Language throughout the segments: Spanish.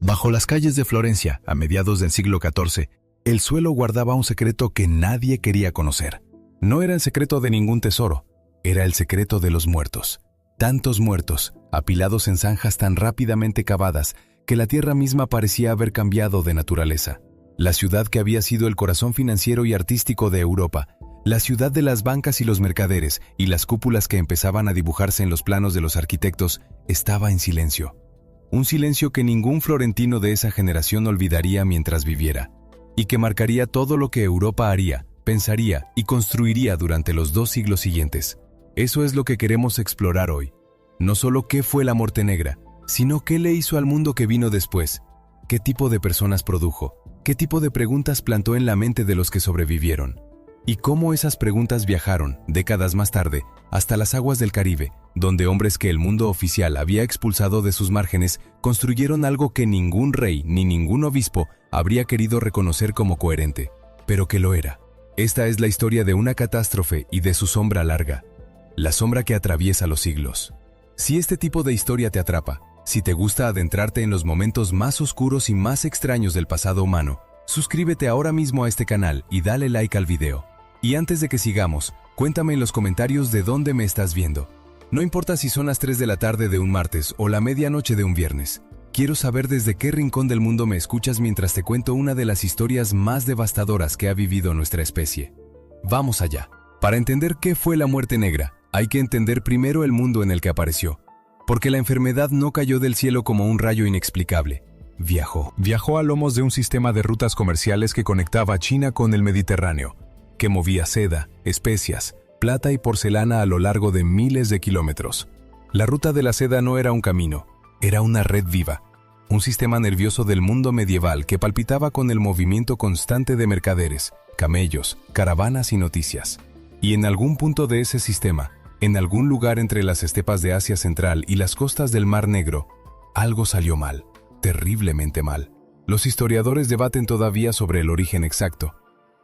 Bajo las calles de Florencia, a mediados del siglo XIV, el suelo guardaba un secreto que nadie quería conocer. No era el secreto de ningún tesoro, era el secreto de los muertos. Tantos muertos, apilados en zanjas tan rápidamente cavadas, que la tierra misma parecía haber cambiado de naturaleza. La ciudad que había sido el corazón financiero y artístico de Europa, la ciudad de las bancas y los mercaderes, y las cúpulas que empezaban a dibujarse en los planos de los arquitectos, estaba en silencio. Un silencio que ningún florentino de esa generación olvidaría mientras viviera, y que marcaría todo lo que Europa haría, pensaría y construiría durante los 2 siglos siguientes. Eso es lo que queremos explorar hoy. No solo qué fue la muerte negra, sino qué le hizo al mundo que vino después, qué tipo de personas produjo, qué tipo de preguntas plantó en la mente de los que sobrevivieron, y cómo esas preguntas viajaron, décadas más tarde, hasta las aguas del Caribe, donde hombres que el mundo oficial había expulsado de sus márgenes construyeron algo que ningún rey ni ningún obispo habría querido reconocer como coherente, pero que lo era. Esta es la historia de una catástrofe y de su sombra larga, la sombra que atraviesa los siglos. Si este tipo de historia te atrapa, si te gusta adentrarte en los momentos más oscuros y más extraños del pasado humano, suscríbete ahora mismo a este canal y dale like al video. Y antes de que sigamos, cuéntame en los comentarios de dónde me estás viendo. No importa si son las 3 de la tarde de un martes o la medianoche de un viernes. Quiero saber desde qué rincón del mundo me escuchas mientras te cuento una de las historias más devastadoras que ha vivido nuestra especie. Vamos allá. Para entender qué fue la muerte negra, hay que entender primero el mundo en el que apareció. Porque la enfermedad no cayó del cielo como un rayo inexplicable. Viajó a lomos de un sistema de rutas comerciales que conectaba China con el Mediterráneo, que movía seda, especias, plata y porcelana a lo largo de miles de kilómetros. La ruta de la seda no era un camino, era una red viva, un sistema nervioso del mundo medieval que palpitaba con el movimiento constante de mercaderes, camellos, caravanas y noticias. Y en algún punto de ese sistema, en algún lugar entre las estepas de Asia Central y las costas del Mar Negro, algo salió mal, terriblemente mal. Los historiadores debaten todavía sobre el origen exacto.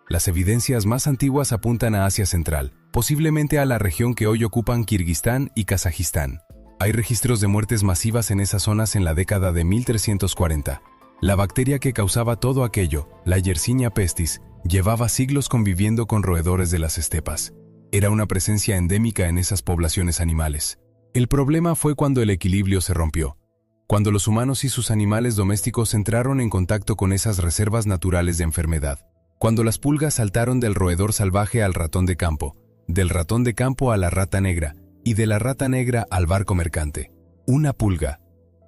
Las evidencias más antiguas apuntan a Asia Central, posiblemente a la región que hoy ocupan Kirguistán y Kazajistán. Hay registros de muertes masivas en esas zonas en la década de 1340. La bacteria que causaba todo aquello, la Yersinia pestis, llevaba siglos conviviendo con roedores de las estepas. Era una presencia endémica en esas poblaciones animales. El problema fue cuando el equilibrio se rompió, cuando los humanos y sus animales domésticos entraron en contacto con esas reservas naturales de enfermedad. Cuando las pulgas saltaron del roedor salvaje al ratón de campo, del ratón de campo a la rata negra, y de la rata negra al barco mercante. Una pulga,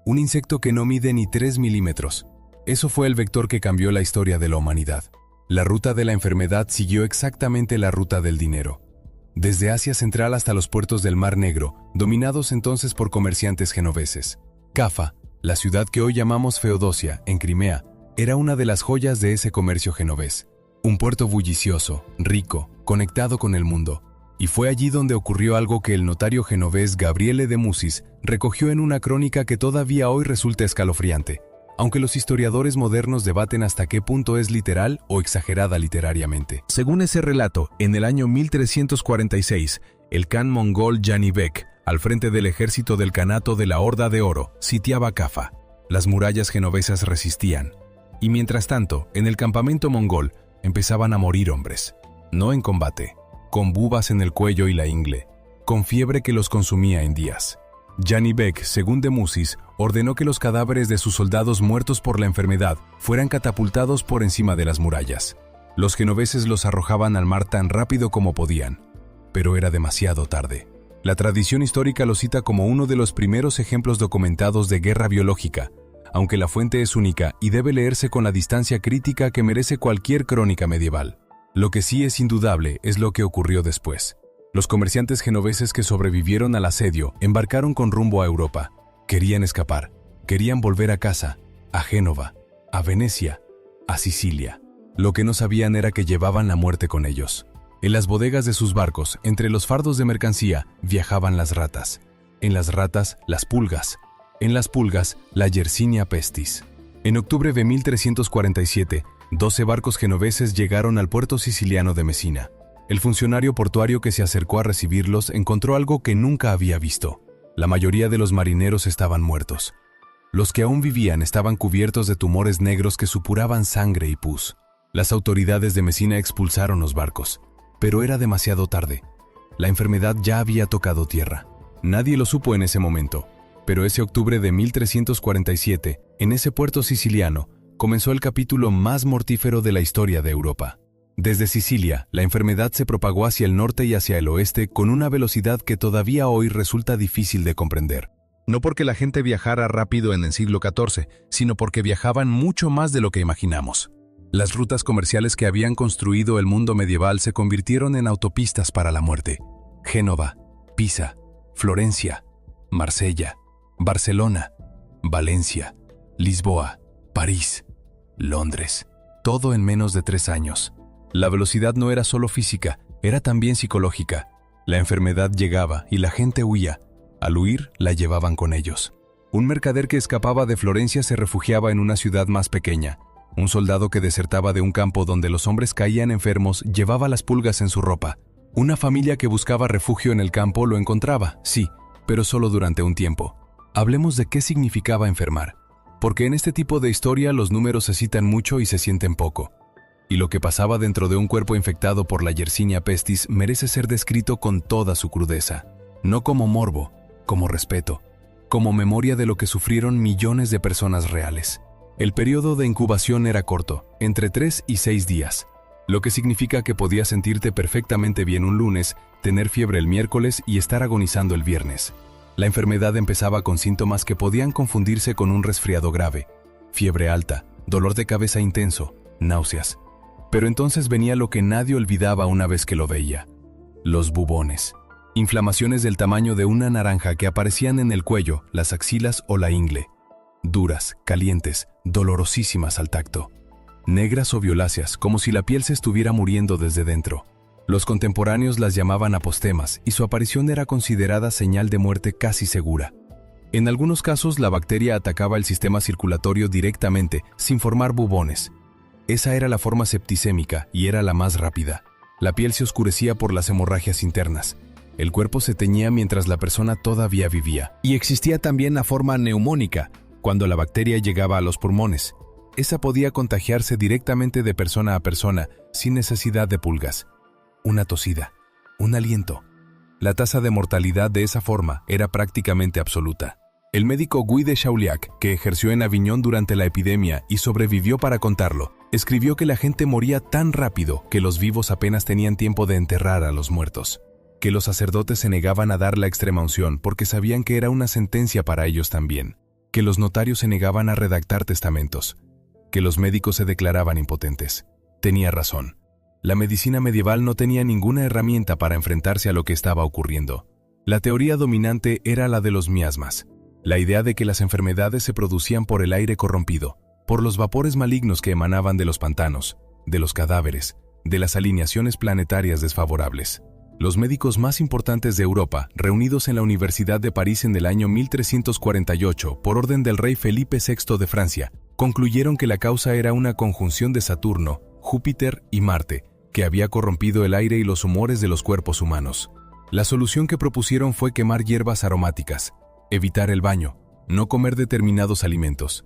un insecto que no mide ni 3 milímetros. Eso fue el vector que cambió la historia de la humanidad. La ruta de la enfermedad siguió exactamente la ruta del dinero. Desde Asia Central hasta los puertos del Mar Negro, dominados entonces por comerciantes genoveses. Cafa, la ciudad que hoy llamamos Feodosia, en Crimea, era una de las joyas de ese comercio genovés. Un puerto bullicioso, rico, conectado con el mundo. Y fue allí donde ocurrió algo que el notario genovés Gabriele de Musis recogió en una crónica que todavía hoy resulta escalofriante, aunque los historiadores modernos debaten hasta qué punto es literal o exagerada literariamente. Según ese relato, en el año 1346, el kan mongol Janibek, al frente del ejército del Kanato de la Horda de Oro, sitiaba Cafa. Las murallas genovesas resistían. Y mientras tanto, en el campamento mongol, empezaban a morir hombres. No en combate, con bubas en el cuello y la ingle, con fiebre que los consumía en días. Janibek, según de Musis, ordenó que los cadáveres de sus soldados muertos por la enfermedad fueran catapultados por encima de las murallas. Los genoveses los arrojaban al mar tan rápido como podían, pero era demasiado tarde. La tradición histórica lo cita como uno de los primeros ejemplos documentados de guerra biológica, aunque la fuente es única y debe leerse con la distancia crítica que merece cualquier crónica medieval. Lo que sí es indudable es lo que ocurrió después. Los comerciantes genoveses que sobrevivieron al asedio embarcaron con rumbo a Europa. Querían escapar, querían volver a casa, a Génova, a Venecia, a Sicilia. Lo que no sabían era que llevaban la muerte con ellos. En las bodegas de sus barcos, entre los fardos de mercancía, viajaban las ratas. En las ratas, las pulgas. En las pulgas, la Yersinia pestis. En octubre de 1347, 12 barcos genoveses llegaron al puerto siciliano de Mesina. El funcionario portuario que se acercó a recibirlos encontró algo que nunca había visto. La mayoría de los marineros estaban muertos. Los que aún vivían estaban cubiertos de tumores negros que supuraban sangre y pus. Las autoridades de Mesina expulsaron los barcos, pero era demasiado tarde. La enfermedad ya había tocado tierra. Nadie lo supo en ese momento, pero ese octubre de 1347, en ese puerto siciliano, comenzó el capítulo más mortífero de la historia de Europa. Desde Sicilia, la enfermedad se propagó hacia el norte y hacia el oeste con una velocidad que todavía hoy resulta difícil de comprender. No porque la gente viajara rápido en el siglo XIV, sino porque viajaban mucho más de lo que imaginamos. Las rutas comerciales que habían construido el mundo medieval se convirtieron en autopistas para la muerte. Génova, Pisa, Florencia, Marsella, Barcelona, Valencia, Lisboa, París, Londres. Todo en menos de 3 años. La velocidad no era solo física, era también psicológica. La enfermedad llegaba y la gente huía. Al huir, la llevaban con ellos. Un mercader que escapaba de Florencia se refugiaba en una ciudad más pequeña. Un soldado que desertaba de un campo donde los hombres caían enfermos llevaba las pulgas en su ropa. Una familia que buscaba refugio en el campo lo encontraba, sí, pero solo durante un tiempo. Hablemos de qué significaba enfermar, porque en este tipo de historia los números se citan mucho y se sienten poco. Y lo que pasaba dentro de un cuerpo infectado por la Yersinia pestis merece ser descrito con toda su crudeza. No como morbo, como respeto, como memoria de lo que sufrieron millones de personas reales. El periodo de incubación era corto, entre 3 y 6 días, lo que significa que podías sentirte perfectamente bien un lunes, tener fiebre el miércoles y estar agonizando el viernes. La enfermedad empezaba con síntomas que podían confundirse con un resfriado grave, fiebre alta, dolor de cabeza intenso, náuseas. Pero entonces venía lo que nadie olvidaba una vez que lo veía: los bubones. Inflamaciones del tamaño de una naranja que aparecían en el cuello, las axilas o la ingle. Duras, calientes, dolorosísimas al tacto. Negras o violáceas, como si la piel se estuviera muriendo desde dentro. Los contemporáneos las llamaban apostemas y su aparición era considerada señal de muerte casi segura. En algunos casos la bacteria atacaba el sistema circulatorio directamente, sin formar bubones. Esa era la forma septicémica y era la más rápida. La piel se oscurecía por las hemorragias internas. El cuerpo se teñía mientras la persona todavía vivía. Y existía también la forma neumónica, cuando la bacteria llegaba a los pulmones. Esa podía contagiarse directamente de persona a persona, sin necesidad de pulgas. Una tosida, un aliento. La tasa de mortalidad de esa forma era prácticamente absoluta. El médico Guy de Chauliac, que ejerció en Aviñón durante la epidemia y sobrevivió para contarlo, escribió que la gente moría tan rápido que los vivos apenas tenían tiempo de enterrar a los muertos. Que los sacerdotes se negaban a dar la extremaunción porque sabían que era una sentencia para ellos también. Que los notarios se negaban a redactar testamentos. Que los médicos se declaraban impotentes. Tenía razón. La medicina medieval no tenía ninguna herramienta para enfrentarse a lo que estaba ocurriendo. La teoría dominante era la de los miasmas. La idea de que las enfermedades se producían por el aire corrompido, por los vapores malignos que emanaban de los pantanos, de los cadáveres, de las alineaciones planetarias desfavorables. Los médicos más importantes de Europa, reunidos en la Universidad de París en el año 1348 por orden del rey Felipe VI de Francia, concluyeron que la causa era una conjunción de Saturno, Júpiter y Marte, que había corrompido el aire y los humores de los cuerpos humanos. La solución que propusieron fue quemar hierbas aromáticas, evitar el baño, no comer determinados alimentos,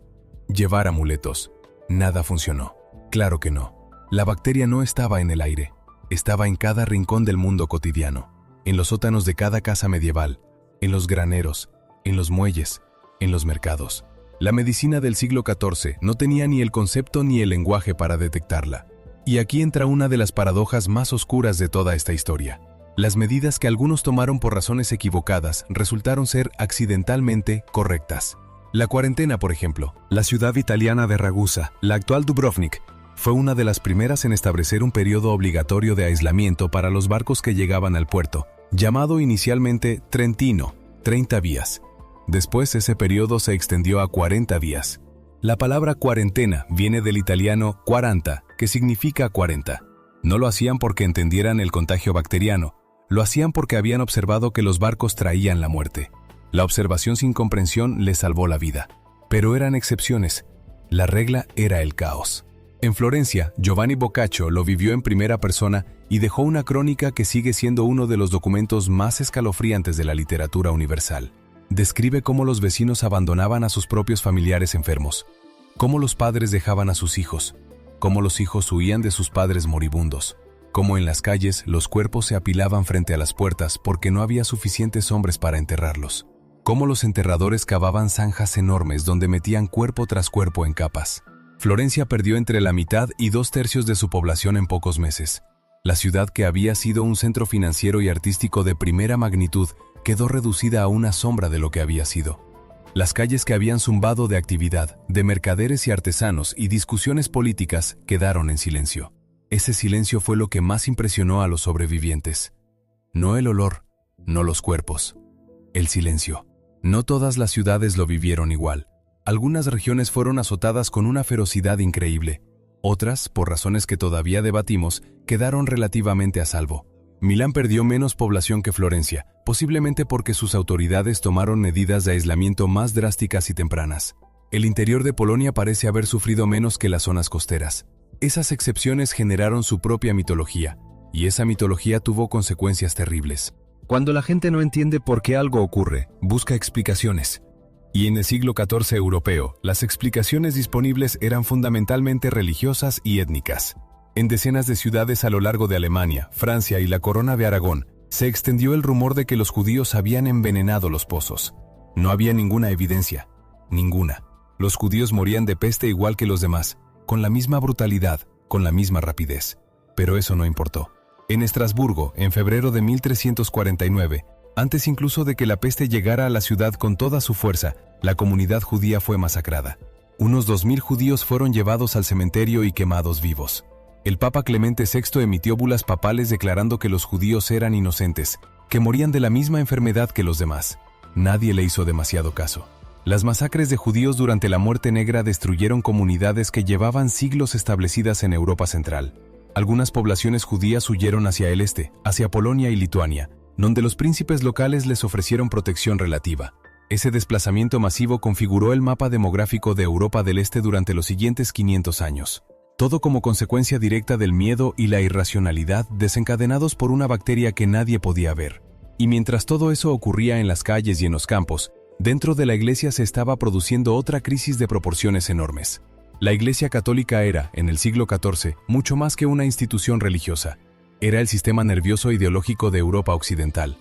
llevar amuletos. Nada funcionó. Claro que no. La bacteria no estaba en el aire. Estaba en cada rincón del mundo cotidiano, en los sótanos de cada casa medieval, en los graneros, en los muelles, en los mercados. La medicina del siglo XIV no tenía ni el concepto ni el lenguaje para detectarla. Y aquí entra una de las paradojas más oscuras de toda esta historia. Las medidas que algunos tomaron por razones equivocadas resultaron ser accidentalmente correctas. La cuarentena, por ejemplo. La ciudad italiana de Ragusa, la actual Dubrovnik, fue una de las primeras en establecer un periodo obligatorio de aislamiento para los barcos que llegaban al puerto, llamado inicialmente Trentino, 30 días. Después ese periodo se extendió a 40 días. La palabra cuarentena viene del italiano quaranta, que significa 40. No lo hacían porque entendieran el contagio bacteriano, lo hacían porque habían observado que los barcos traían la muerte. La observación sin comprensión les salvó la vida. Pero eran excepciones. La regla era el caos. En Florencia, Giovanni Boccaccio lo vivió en primera persona y dejó una crónica que sigue siendo uno de los documentos más escalofriantes de la literatura universal. Describe cómo los vecinos abandonaban a sus propios familiares enfermos, cómo los padres dejaban a sus hijos, cómo los hijos huían de sus padres moribundos, cómo en las calles los cuerpos se apilaban frente a las puertas porque no había suficientes hombres para enterrarlos, cómo los enterradores cavaban zanjas enormes donde metían cuerpo tras cuerpo en capas. Florencia perdió entre la mitad y 2/3 de su población en pocos meses. La ciudad, que había sido un centro financiero y artístico de primera magnitud, quedó reducida a una sombra de lo que había sido. Las calles, que habían zumbado de actividad, de mercaderes y artesanos y discusiones políticas, quedaron en silencio. Ese silencio fue lo que más impresionó a los sobrevivientes. No el olor, no los cuerpos. El silencio. No todas las ciudades lo vivieron igual. Algunas regiones fueron azotadas con una ferocidad increíble. Otras, por razones que todavía debatimos, quedaron relativamente a salvo. Milán perdió menos población que Florencia, posiblemente porque sus autoridades tomaron medidas de aislamiento más drásticas y tempranas. El interior de Polonia parece haber sufrido menos que las zonas costeras. Esas excepciones generaron su propia mitología, y esa mitología tuvo consecuencias terribles. Cuando la gente no entiende por qué algo ocurre, busca explicaciones. Y en el siglo XIV europeo, las explicaciones disponibles eran fundamentalmente religiosas y étnicas. En decenas de ciudades a lo largo de Alemania, Francia y la Corona de Aragón, se extendió el rumor de que los judíos habían envenenado los pozos. No había ninguna evidencia, ninguna. Los judíos morían de peste igual que los demás, con la misma brutalidad, con la misma rapidez. Pero eso no importó. En Estrasburgo, en febrero de 1349, antes incluso de que la peste llegara a la ciudad con toda su fuerza, la comunidad judía fue masacrada. Unos 2000 judíos fueron llevados al cementerio y quemados vivos. El Papa Clemente VI emitió bulas papales declarando que los judíos eran inocentes, que morían de la misma enfermedad que los demás. Nadie le hizo demasiado caso. Las masacres de judíos durante la Muerte Negra destruyeron comunidades que llevaban siglos establecidas en Europa Central. Algunas poblaciones judías huyeron hacia el este, hacia Polonia y Lituania, donde los príncipes locales les ofrecieron protección relativa. Ese desplazamiento masivo configuró el mapa demográfico de Europa del Este durante los siguientes 500 años. Todo como consecuencia directa del miedo y la irracionalidad desencadenados por una bacteria que nadie podía ver. Y mientras todo eso ocurría en las calles y en los campos, dentro de la Iglesia se estaba produciendo otra crisis de proporciones enormes. La Iglesia Católica era, en el siglo XIV, mucho más que una institución religiosa. Era el sistema nervioso ideológico de Europa Occidental.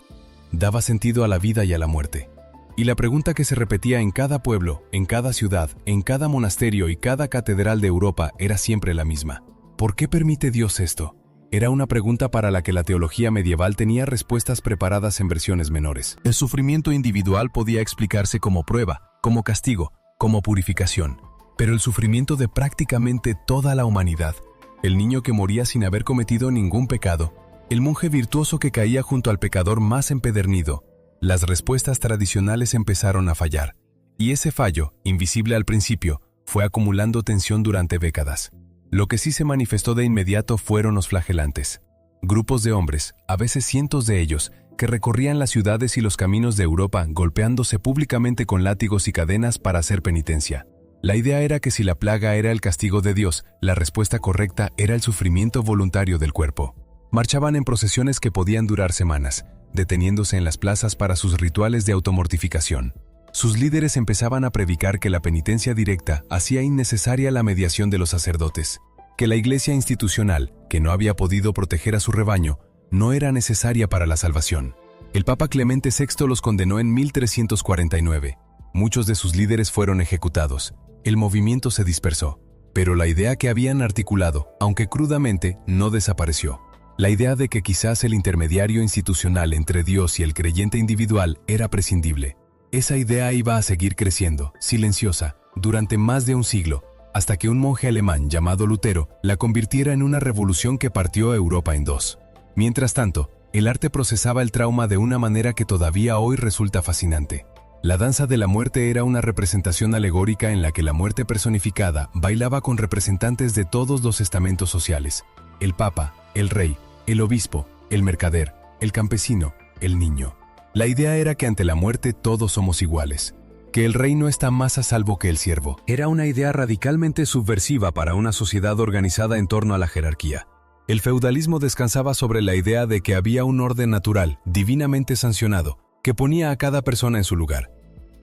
Daba sentido a la vida y a la muerte. Y la pregunta que se repetía en cada pueblo, en cada ciudad, en cada monasterio y cada catedral de Europa era siempre la misma. ¿Por qué permite Dios esto? Era una pregunta para la que la teología medieval tenía respuestas preparadas en versiones menores. El sufrimiento individual podía explicarse como prueba, como castigo, como purificación. Pero el sufrimiento de prácticamente toda la humanidad, el niño que moría sin haber cometido ningún pecado, el monje virtuoso que caía junto al pecador más empedernido, las respuestas tradicionales empezaron a fallar. Y ese fallo, invisible al principio, fue acumulando tensión durante décadas. Lo que sí se manifestó de inmediato fueron los flagelantes. Grupos de hombres, a veces cientos de ellos, que recorrían las ciudades y los caminos de Europa golpeándose públicamente con látigos y cadenas para hacer penitencia. La idea era que si la plaga era el castigo de Dios, la respuesta correcta era el sufrimiento voluntario del cuerpo. Marchaban en procesiones que podían durar semanas, deteniéndose en las plazas para sus rituales de automortificación. Sus líderes empezaban a predicar que la penitencia directa hacía innecesaria la mediación de los sacerdotes, que la iglesia institucional, que no había podido proteger a su rebaño, no era necesaria para la salvación. El Papa Clemente VI los condenó en 1349. Muchos de sus líderes fueron ejecutados. El movimiento se dispersó, pero la idea que habían articulado, aunque crudamente, no desapareció. La idea de que quizás el intermediario institucional entre Dios y el creyente individual era prescindible. Esa idea iba a seguir creciendo, silenciosa, durante más de un siglo, hasta que un monje alemán llamado Lutero la convirtiera en una revolución que partió a Europa en dos. Mientras tanto, el arte procesaba el trauma de una manera que todavía hoy resulta fascinante. La danza de la muerte era una representación alegórica en la que la muerte personificada bailaba con representantes de todos los estamentos sociales: el papa, el rey, el obispo, el mercader, el campesino, el niño. La idea era que ante la muerte todos somos iguales, que el rey no está más a salvo que el siervo. Era una idea radicalmente subversiva para una sociedad organizada en torno a la jerarquía. El feudalismo descansaba sobre la idea de que había un orden natural, divinamente sancionado, que ponía a cada persona en su lugar.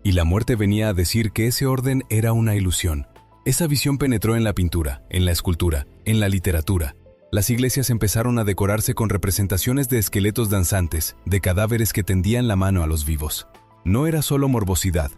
y la muerte venía a decir que ese orden era una ilusión. Esa visión penetró en la pintura, en la escultura, en la literatura. Las iglesias empezaron a decorarse con representaciones de esqueletos danzantes, de cadáveres que tendían la mano a los vivos. No era solo morbosidad,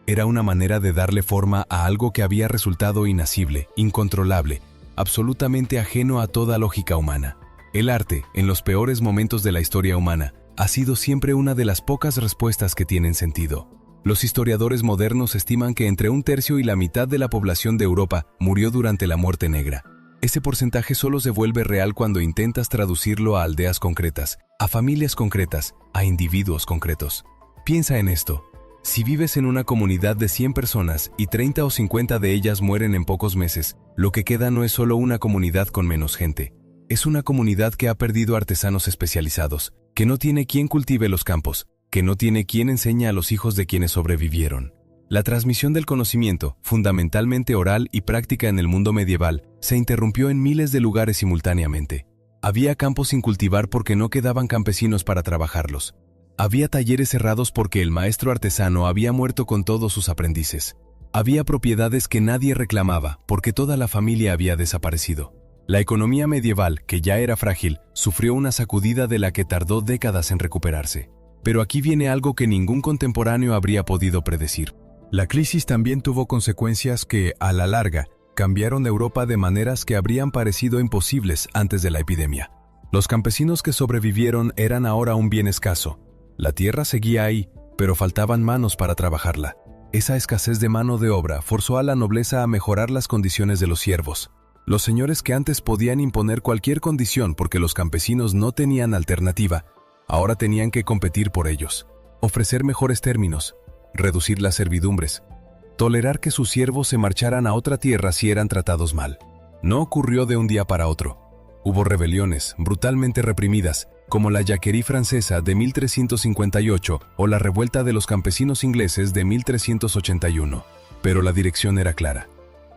era una manera de darle forma a algo que había resultado inasible, incontrolable, absolutamente ajeno a toda lógica humana. El arte, en los peores momentos de la historia humana, ha sido siempre una de las pocas respuestas que tienen sentido. Los historiadores modernos estiman que entre 1/3 y la mitad de la población de Europa murió durante la Muerte Negra. Ese porcentaje solo se vuelve real cuando intentas traducirlo a aldeas concretas, a familias concretas, a individuos concretos. Piensa en esto. Si vives en una comunidad de 100 personas y 30 o 50 de ellas mueren en pocos meses, lo que queda no es solo una comunidad con menos gente. Es una comunidad que ha perdido artesanos especializados, que no tiene quien cultive los campos, que no tiene quien enseñe a los hijos de quienes sobrevivieron. La transmisión del conocimiento, fundamentalmente oral y práctica en el mundo medieval, se interrumpió en miles de lugares simultáneamente. Había campos sin cultivar porque no quedaban campesinos para trabajarlos. Había talleres cerrados porque el maestro artesano había muerto con todos sus aprendices. Había propiedades que nadie reclamaba porque toda la familia había desaparecido. La economía medieval, que ya era frágil, sufrió una sacudida de la que tardó décadas en recuperarse. Pero aquí viene algo que ningún contemporáneo habría podido predecir. La crisis también tuvo consecuencias que, a la larga, cambiaron Europa de maneras que habrían parecido imposibles antes de la epidemia. Los campesinos que sobrevivieron eran ahora un bien escaso. La tierra seguía ahí, pero faltaban manos para trabajarla. Esa escasez de mano de obra forzó a la nobleza a mejorar las condiciones de los siervos. Los señores que antes podían imponer cualquier condición porque los campesinos no tenían alternativa, ahora tenían que competir por ellos, ofrecer mejores términos, reducir las servidumbres, tolerar que sus siervos se marcharan a otra tierra si eran tratados mal. No ocurrió de un día para otro. Hubo rebeliones brutalmente reprimidas, como la Jacquerie francesa de 1358 o la revuelta de los campesinos ingleses de 1381. Pero la dirección era clara.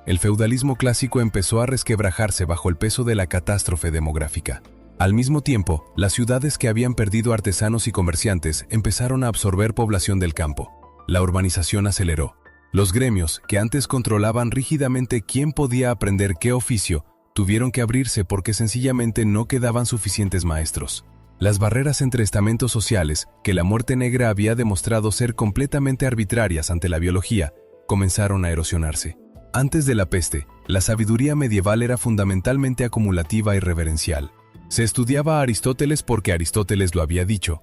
El feudalismo clásico empezó a resquebrajarse bajo el peso de la catástrofe demográfica. Al mismo tiempo, las ciudades que habían perdido artesanos y comerciantes empezaron a absorber población del campo. La urbanización aceleró. Los gremios, que antes controlaban rígidamente quién podía aprender qué oficio, tuvieron que abrirse porque sencillamente no quedaban suficientes maestros. Las barreras entre estamentos sociales, que la Muerte Negra había demostrado ser completamente arbitrarias ante la biología, comenzaron a erosionarse. Antes de la peste, la sabiduría medieval era fundamentalmente acumulativa y reverencial. Se estudiaba a Aristóteles porque Aristóteles lo había dicho.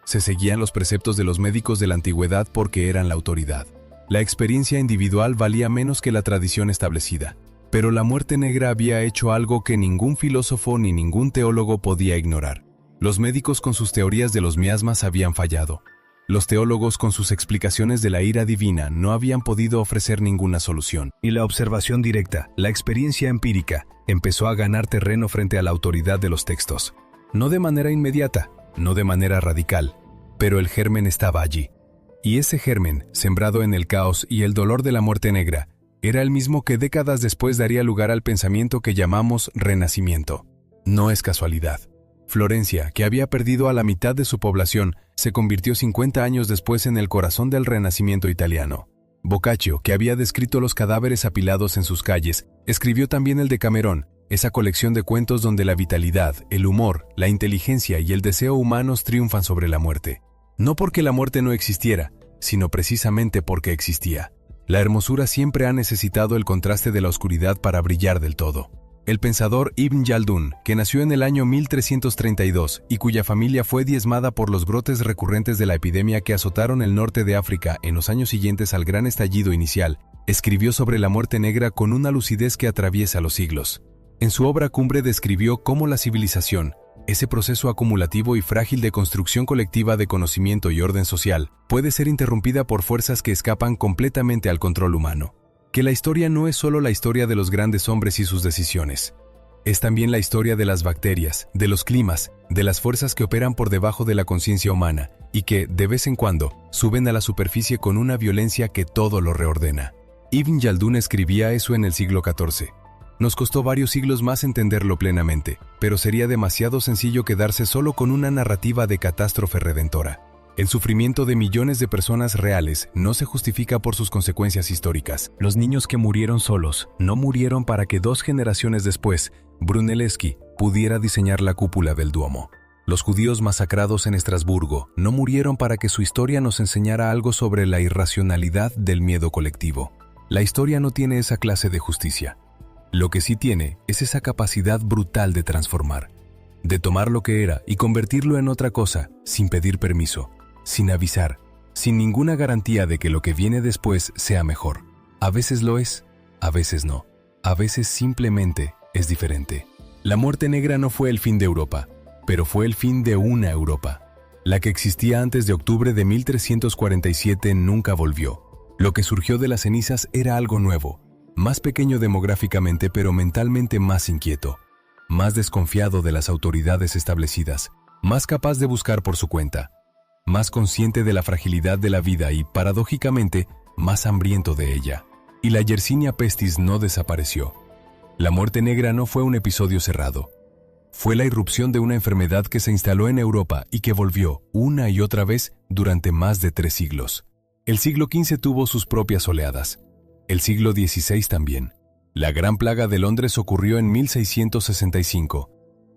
Se seguían los preceptos de los médicos de la antigüedad porque eran la autoridad. La experiencia individual valía menos que la tradición establecida. Pero la Muerte Negra había hecho algo que ningún filósofo ni ningún teólogo podía ignorar. Los médicos con sus teorías de los miasmas habían fallado. Los teólogos con sus explicaciones de la ira divina no habían podido ofrecer ninguna solución. Y la observación directa, la experiencia empírica, empezó a ganar terreno frente a la autoridad de los textos. No de manera inmediata, no de manera radical, pero el germen estaba allí. Y ese germen, sembrado en el caos y el dolor de la Muerte Negra, era el mismo que décadas después daría lugar al pensamiento que llamamos Renacimiento. No es casualidad. Florencia, que había perdido a la mitad de su población, se convirtió 50 años después en el corazón del Renacimiento italiano. Boccaccio, que había descrito los cadáveres apilados en sus calles, escribió también el Decamerón, esa colección de cuentos donde la vitalidad, el humor, la inteligencia y el deseo humanos triunfan sobre la muerte. No porque la muerte no existiera, sino precisamente porque existía. La hermosura siempre ha necesitado el contraste de la oscuridad para brillar del todo. El pensador Ibn Yaldún, que nació en el año 1332 y cuya familia fue diezmada por los brotes recurrentes de la epidemia que azotaron el norte de África en los años siguientes al gran estallido inicial, escribió sobre la Muerte Negra con una lucidez que atraviesa los siglos. En su obra cumbre describió cómo la civilización, ese proceso acumulativo y frágil de construcción colectiva de conocimiento y orden social, puede ser interrumpida por fuerzas que escapan completamente al control humano. Que la historia no es solo la historia de los grandes hombres y sus decisiones. Es también la historia de las bacterias, de los climas, de las fuerzas que operan por debajo de la conciencia humana y que, de vez en cuando, suben a la superficie con una violencia que todo lo reordena. Ibn Yaldún escribía eso en el siglo XIV. Nos costó varios siglos más entenderlo plenamente, pero sería demasiado sencillo quedarse solo con una narrativa de catástrofe redentora. El sufrimiento de millones de personas reales no se justifica por sus consecuencias históricas. Los niños que murieron solos no murieron para que 2 generaciones después, Brunelleschi pudiera diseñar la cúpula del Duomo. Los judíos masacrados en Estrasburgo no murieron para que su historia nos enseñara algo sobre la irracionalidad del miedo colectivo. La historia no tiene esa clase de justicia. Lo que sí tiene es esa capacidad brutal de transformar, de tomar lo que era y convertirlo en otra cosa sin pedir permiso, sin avisar, sin ninguna garantía de que lo que viene después sea mejor. A veces lo es, a veces no. A veces simplemente es diferente. La muerte negra no fue el fin de Europa, pero fue el fin de una Europa. La que existía antes de octubre de 1347 nunca volvió. Lo que surgió de las cenizas era algo nuevo, más pequeño demográficamente pero mentalmente más inquieto, más desconfiado de las autoridades establecidas, más capaz de buscar por su cuenta, más consciente de la fragilidad de la vida y, paradójicamente, más hambriento de ella. Y la Yersinia pestis no desapareció. La muerte negra no fue un episodio cerrado. Fue la irrupción de una enfermedad que se instaló en Europa y que volvió una y otra vez durante más de 3 siglos. El siglo XV tuvo sus propias oleadas. El siglo XVI también. La Gran Plaga de Londres ocurrió en 1665.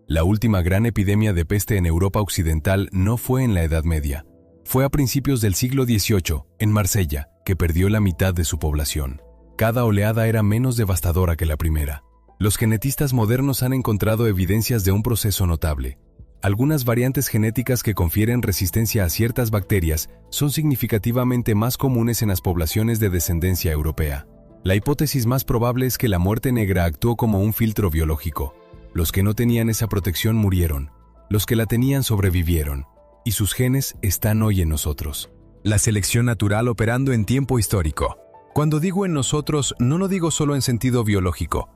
La última gran epidemia de peste en Europa occidental no fue en la Edad Media. Fue a principios del siglo XVIII, en Marsella, que perdió la mitad de su población. Cada oleada era menos devastadora que la primera. Los genetistas modernos han encontrado evidencias de un proceso notable. Algunas variantes genéticas que confieren resistencia a ciertas bacterias son significativamente más comunes en las poblaciones de descendencia europea. La hipótesis más probable es que la muerte negra actuó como un filtro biológico. Los que no tenían esa protección murieron, los que la tenían sobrevivieron, y sus genes están hoy en nosotros. La selección natural operando en tiempo histórico. Cuando digo en nosotros, no lo digo solo en sentido biológico,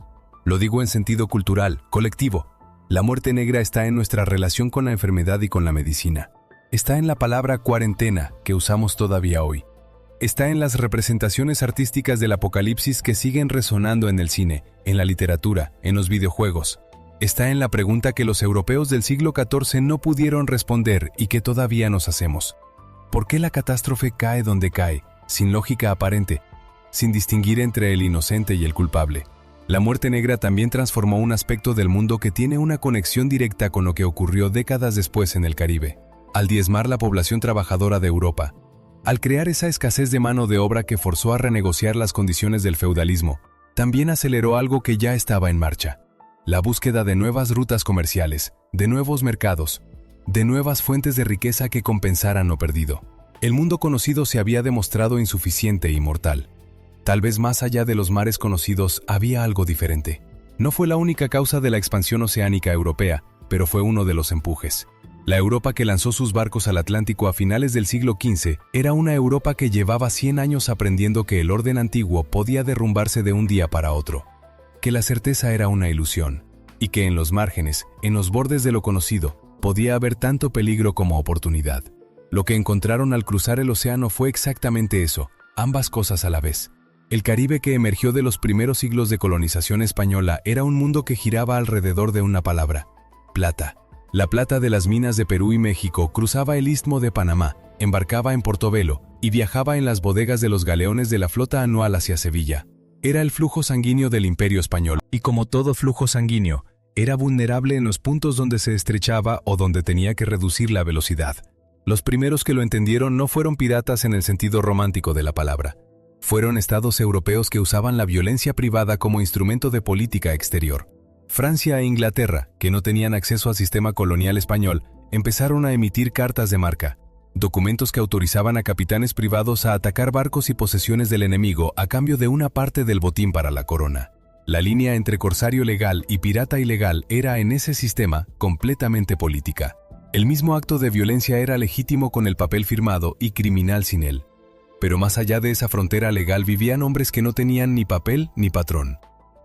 lo digo en sentido cultural, colectivo. La muerte negra está en nuestra relación con la enfermedad y con la medicina. Está en la palabra cuarentena que usamos todavía hoy. Está en las representaciones artísticas del apocalipsis que siguen resonando en el cine, en la literatura, en los videojuegos. Está en la pregunta que los europeos del siglo XIV no pudieron responder y que todavía nos hacemos. ¿Por qué la catástrofe cae donde cae, sin lógica aparente, sin distinguir entre el inocente y el culpable? La muerte negra también transformó un aspecto del mundo que tiene una conexión directa con lo que ocurrió décadas después en el Caribe. Al diezmar la población trabajadora de Europa, al crear esa escasez de mano de obra que forzó a renegociar las condiciones del feudalismo, también aceleró algo que ya estaba en marcha: la búsqueda de nuevas rutas comerciales, de nuevos mercados, de nuevas fuentes de riqueza que compensaran lo perdido. El mundo conocido se había demostrado insuficiente y mortal. Tal vez más allá de los mares conocidos había algo diferente. No fue la única causa de la expansión oceánica europea, pero fue uno de los empujes. La Europa que lanzó sus barcos al Atlántico a finales del siglo XV era una Europa que llevaba 100 años aprendiendo que el orden antiguo podía derrumbarse de un día para otro, que la certeza era una ilusión, y que en los márgenes, en los bordes de lo conocido, podía haber tanto peligro como oportunidad. Lo que encontraron al cruzar el océano fue exactamente eso, ambas cosas a la vez. El Caribe que emergió de los primeros siglos de colonización española era un mundo que giraba alrededor de una palabra: plata. La plata de las minas de Perú y México cruzaba el istmo de Panamá, embarcaba en Portobelo y viajaba en las bodegas de los galeones de la flota anual hacia Sevilla. Era el flujo sanguíneo del Imperio Español, y como todo flujo sanguíneo, era vulnerable en los puntos donde se estrechaba o donde tenía que reducir la velocidad. Los primeros que lo entendieron no fueron piratas en el sentido romántico de la palabra. Fueron estados europeos que usaban la violencia privada como instrumento de política exterior. Francia e Inglaterra, que no tenían acceso al sistema colonial español, empezaron a emitir cartas de marca, documentos que autorizaban a capitanes privados a atacar barcos y posesiones del enemigo a cambio de una parte del botín para la corona. La línea entre corsario legal y pirata ilegal era en ese sistema completamente política. El mismo acto de violencia era legítimo con el papel firmado y criminal sin él. Pero más allá de esa frontera legal vivían hombres que no tenían ni papel ni patrón.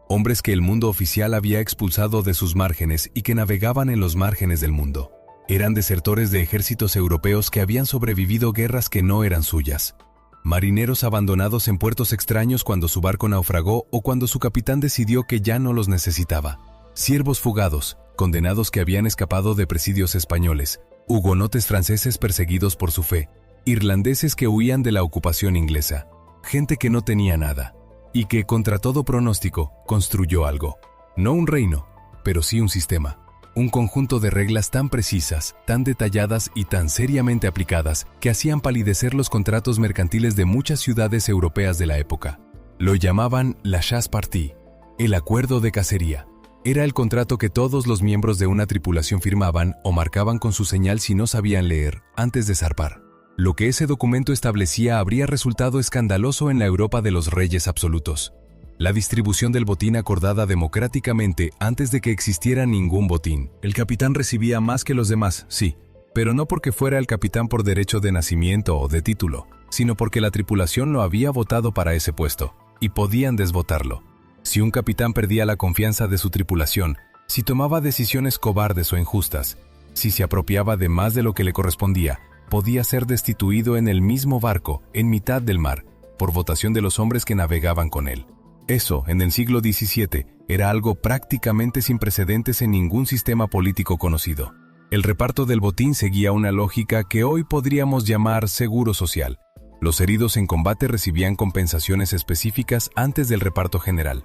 Hombres que el mundo oficial había expulsado de sus márgenes y que navegaban en los márgenes del mundo. Eran desertores de ejércitos europeos que habían sobrevivido guerras que no eran suyas. Marineros abandonados en puertos extraños cuando su barco naufragó o cuando su capitán decidió que ya no los necesitaba. Siervos fugados, condenados que habían escapado de presidios españoles, hugonotes franceses perseguidos por su fe, irlandeses que huían de la ocupación inglesa, gente que no tenía nada, y que, contra todo pronóstico, construyó algo. No un reino, pero sí un sistema. Un conjunto de reglas tan precisas, tan detalladas y tan seriamente aplicadas que hacían palidecer los contratos mercantiles de muchas ciudades europeas de la época. Lo llamaban la chasse-partie, el acuerdo de cacería. Era el contrato que todos los miembros de una tripulación firmaban o marcaban con su señal si no sabían leer, antes de zarpar. Lo que ese documento establecía habría resultado escandaloso en la Europa de los reyes absolutos. La distribución del botín acordada democráticamente antes de que existiera ningún botín. El capitán recibía más que los demás, sí, pero no porque fuera el capitán por derecho de nacimiento o de título, sino porque la tripulación lo había votado para ese puesto, y podían desvotarlo. Si un capitán perdía la confianza de su tripulación, si tomaba decisiones cobardes o injustas, si se apropiaba de más de lo que le correspondía, podía ser destituido en el mismo barco, en mitad del mar, por votación de los hombres que navegaban con él. Eso, en el siglo XVII, era algo prácticamente sin precedentes en ningún sistema político conocido. El reparto del botín seguía una lógica que hoy podríamos llamar seguro social. Los heridos en combate recibían compensaciones específicas antes del reparto general.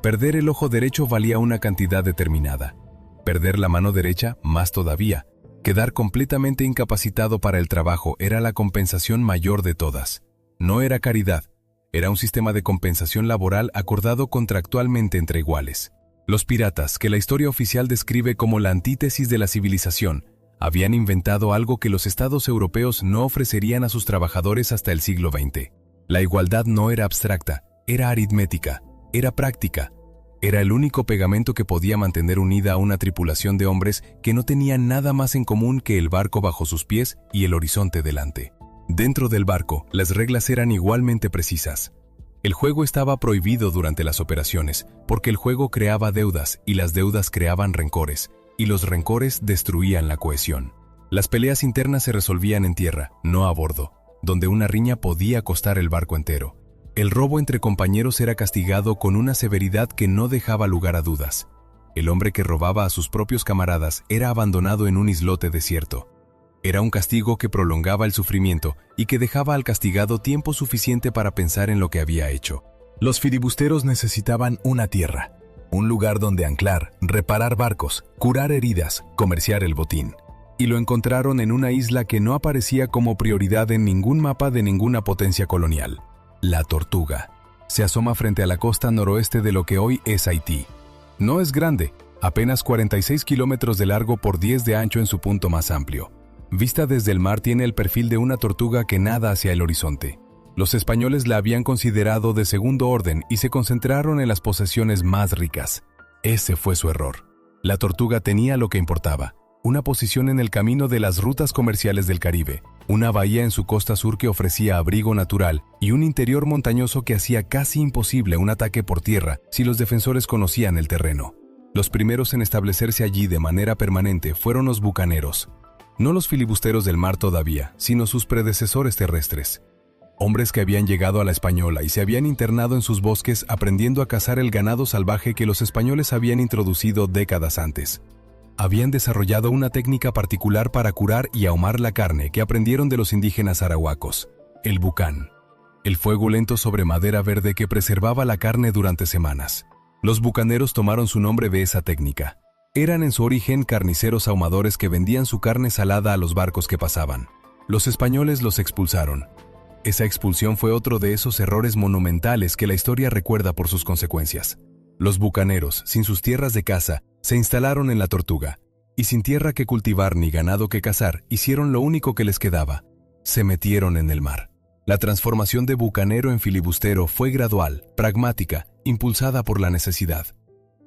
Perder el ojo derecho valía una cantidad determinada. Perder la mano derecha, más todavía. Quedar completamente incapacitado para el trabajo era la compensación mayor de todas. No era caridad. Era un sistema de compensación laboral acordado contractualmente entre iguales. Los piratas, que la historia oficial describe como la antítesis de la civilización, habían inventado algo que los estados europeos no ofrecerían a sus trabajadores hasta el siglo XX. La igualdad no era abstracta, era aritmética, era práctica. Era el único pegamento que podía mantener unida a una tripulación de hombres que no tenían nada más en común que el barco bajo sus pies y el horizonte delante. Dentro del barco, las reglas eran igualmente precisas. El juego estaba prohibido durante las operaciones, porque el juego creaba deudas y las deudas creaban rencores, y los rencores destruían la cohesión. Las peleas internas se resolvían en tierra, no a bordo, donde una riña podía costar el barco entero. El robo entre compañeros era castigado con una severidad que no dejaba lugar a dudas. El hombre que robaba a sus propios camaradas era abandonado en un islote desierto. Era un castigo que prolongaba el sufrimiento y que dejaba al castigado tiempo suficiente para pensar en lo que había hecho. Los filibusteros necesitaban una tierra, un lugar donde anclar, reparar barcos, curar heridas, comerciar el botín. Y lo encontraron en una isla que no aparecía como prioridad en ningún mapa de ninguna potencia colonial. La Tortuga. Se asoma frente a la costa noroeste de lo que hoy es Haití. No es grande, apenas 46 kilómetros de largo por 10 de ancho en su punto más amplio. Vista desde el mar tiene el perfil de una tortuga que nada hacia el horizonte. Los españoles la habían considerado de segundo orden y se concentraron en las posesiones más ricas. Ese fue su error. La Tortuga tenía lo que importaba: una posición en el camino de las rutas comerciales del Caribe, una bahía en su costa sur que ofrecía abrigo natural y un interior montañoso que hacía casi imposible un ataque por tierra si los defensores conocían el terreno. Los primeros en establecerse allí de manera permanente fueron los bucaneros. No los filibusteros del mar todavía, sino sus predecesores terrestres. Hombres que habían llegado a la Española y se habían internado en sus bosques aprendiendo a cazar el ganado salvaje que los españoles habían introducido décadas antes. Habían desarrollado una técnica particular para curar y ahumar la carne que aprendieron de los indígenas arahuacos, el bucán, el fuego lento sobre madera verde que preservaba la carne durante semanas. Los bucaneros tomaron su nombre de esa técnica. Eran en su origen carniceros ahumadores que vendían su carne salada a los barcos que pasaban. Los españoles los expulsaron. Esa expulsión fue otro de esos errores monumentales que la historia recuerda por sus consecuencias. Los bucaneros, sin sus tierras de caza, se instalaron en la Tortuga, y sin tierra que cultivar ni ganado que cazar, hicieron lo único que les quedaba: se metieron en el mar. La transformación de bucanero en filibustero fue gradual, pragmática, impulsada por la necesidad.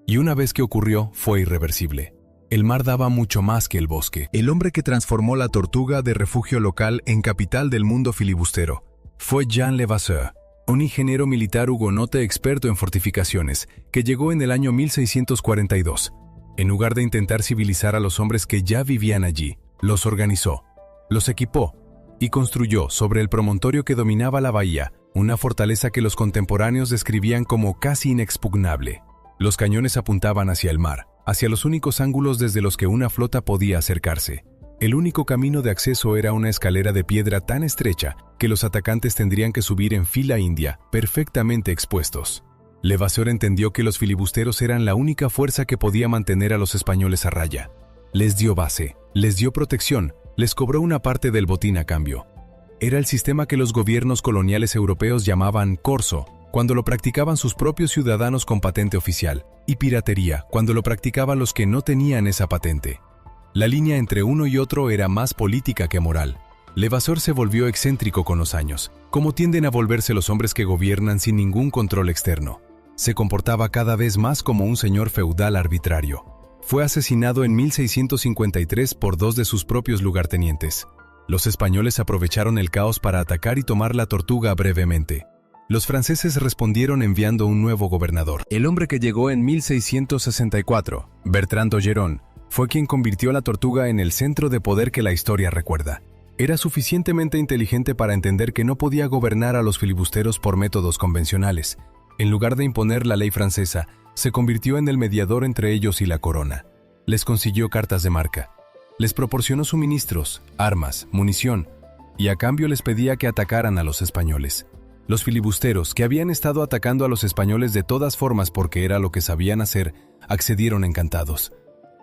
Y una vez que ocurrió, fue irreversible. El mar daba mucho más que el bosque. El hombre que transformó la Tortuga de refugio local en capital del mundo filibustero fue Jean Levasseur, un ingeniero militar hugonote experto en fortificaciones, que llegó en el año 1642. En lugar de intentar civilizar a los hombres que ya vivían allí, los organizó, los equipó y construyó sobre el promontorio que dominaba la bahía una fortaleza que los contemporáneos describían como casi inexpugnable. Los cañones apuntaban hacia el mar, hacia los únicos ángulos desde los que una flota podía acercarse. El único camino de acceso era una escalera de piedra tan estrecha que los atacantes tendrían que subir en fila india, perfectamente expuestos. Levasseur entendió que los filibusteros eran la única fuerza que podía mantener a los españoles a raya. Les dio base, les dio protección, les cobró una parte del botín a cambio. Era el sistema que los gobiernos coloniales europeos llamaban corso, cuando lo practicaban sus propios ciudadanos con patente oficial, y piratería, cuando lo practicaban los que no tenían esa patente. La línea entre uno y otro era más política que moral. Levasseur se volvió excéntrico con los años, como tienden a volverse los hombres que gobiernan sin ningún control externo. Se comportaba cada vez más como un señor feudal arbitrario. Fue asesinado en 1653 por dos de sus propios lugartenientes. Los españoles aprovecharon el caos para atacar y tomar la Tortuga brevemente. Los franceses respondieron enviando un nuevo gobernador. El hombre que llegó en 1664, Bertrand d'Ogeron, fue quien convirtió la Tortuga en el centro de poder que la historia recuerda. Era suficientemente inteligente para entender que no podía gobernar a los filibusteros por métodos convencionales. En lugar de imponer la ley francesa, se convirtió en el mediador entre ellos y la corona. Les consiguió cartas de marca. Les proporcionó suministros, armas, munición, y a cambio les pedía que atacaran a los españoles. Los filibusteros, que habían estado atacando a los españoles de todas formas porque era lo que sabían hacer, accedieron encantados.